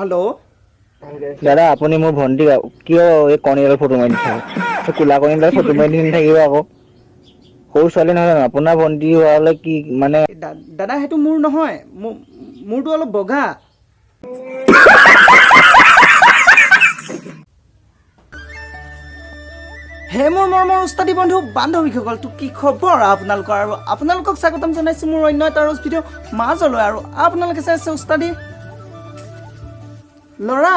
hello दादा আপুনি মোৰ ভন্টি কিয় এই কণীৰ ফটো মাৰি দিছে কোলা কণীৰ ফটো মাৰি দি থাকিব আকৌ সৰু ছোৱালী নহয় জানো আপোনাৰ ভন্টি হোৱালে কি মানে দাদা হেতু মোৰ নহয় মোৰটো অলপ বগা হে মোৰ মৰমৰ উস্তাদি বন্ধু বান্ধৱীসকল তো কি খবৰ আপোনালোকৰ আৰু আপোনালোকক স্বাগতম জনাইছো মোৰ অন্য এটা ৰস ভিডিঅ' মাজলৈ আৰু আপোনালোকে চাইছে উস্তাদি লৰা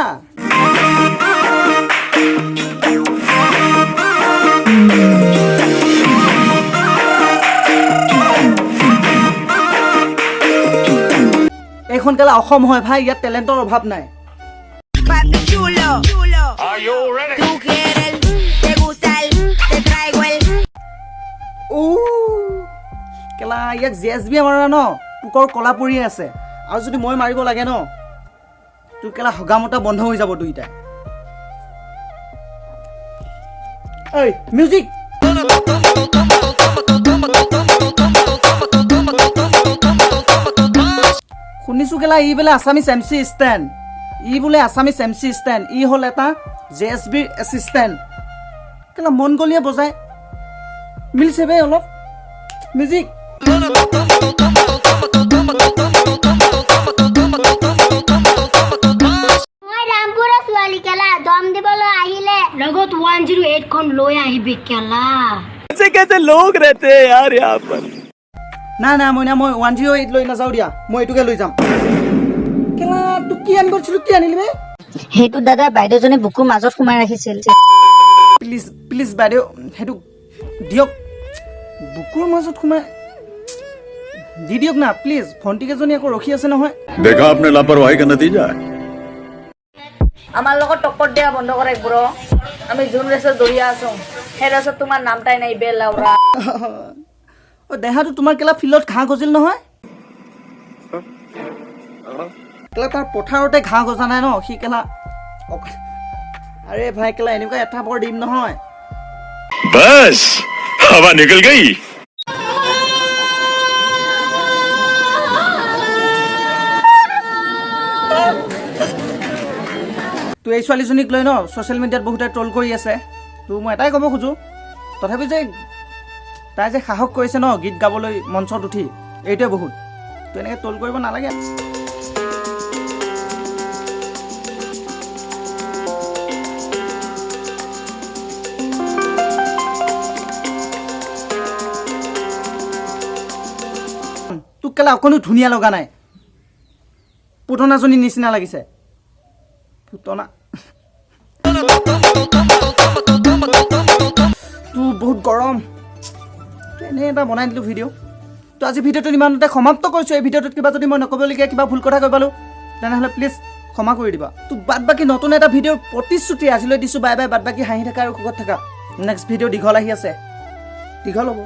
এখন কেলা অসম হয় ভাই ইয়াত টেলেন্টৰ অভাৱ নাই কেলা ইয়াক জেএছবি মাৰা ন পোকৰ কলা পৰি আছে আৰু যদি মই মাৰিব লাগে ন তোৰ কেলা হগামতা বন্ধ হৈ যাব দুইটা ঐ মিউজিক শুনিছো কেলা ই বোলে আছামিজ এমচি ষ্টেণ্ড ই বোলে আছামিজ এমচি ষ্টেণ্ড ই হ'ল এটা জেএছবিৰ এছিষ্টেণ্ট কেলা মন গলিয়ে বজায় মিলছে বে অলপ মিউজিক लगत 108 খন লৈ আহিবি কেলা ऐसे कैसे लोग रहते हैं यार यहाँ पर না মই 108 লৈ নাযাও দিয়া মই এটুকে লৈ যাম কেলা তু কি আন কৰিছিল কি আনিলি বে হেতু দাদা বাইদেউজনে বুকুৰ মাজত সোমাই ৰাখিছিল প্লিজ বাইদেউ হেতু দিয়ক বুকুৰ মাজত সোমাই দি দিয়ক না প্লিজ ফন্টি কেজনী আকৌ ৰখি আছে নহয় देखा आपने लापरवाही का नतीजा है আমার লগত টক্কর দেয়া বন্ধ করে ব্রো আমি জুন রেসে দৌড়িয়া আছো হে রেসে তোমার নামটাই নাই বে লাউরা ও দেহাটো তোমাৰ কেলা ফিল্ডত ঘাঁহ গজিল নহয় কেলা তাৰ পথাৰতে ঘাঁহ গজা নাই ন সি কেলা আৰে ভাই কেলা এনেকুৱা এটা বৰ দিম নহয় बस हवा निकल गई তো এই ছোৱালীজনীক লৈ ন ছ'চিয়েল মিডিয়াত বহুতে ট্ৰল কৰি আছে তো মই এটাই ক'ব খোজোঁ তথাপি যে তাই যে সাহস কৰিছে ন গীত গাবলৈ মঞ্চত উঠি এইটোৱে বহুত তো এনেকৈ ট্ৰল কৰিব নালাগে তোক কেলা অকণো ধুনীয়া লগা নাই পুতনাজনীৰ নিচিনা লাগিছে পুতনা তো বহুত গৰম এনে এটা বনাই দিলোঁ ভিডিঅ' তো আজি ভিডিঅ'টো ইমানতে সমাপ্ত কৰিছোঁ এই ভিডিঅ'টোত কিবা যদি মই নক'বলগীয়া কিবা ভুল কথা কৈ পালোঁ তেনেহ'লে প্লিজ ক্ষমা কৰি দিবা তো বাদ বাকী নতুন এটা ভিডিঅ'ৰ প্ৰতিশ্ৰুতি আজিলৈ দিছোঁ বাই বাই বাদ বাকী হাঁহি থকা আৰু সুখত থকা নেক্সট ভিডিঅ' দীঘল আহি আছে দীঘল হ'ব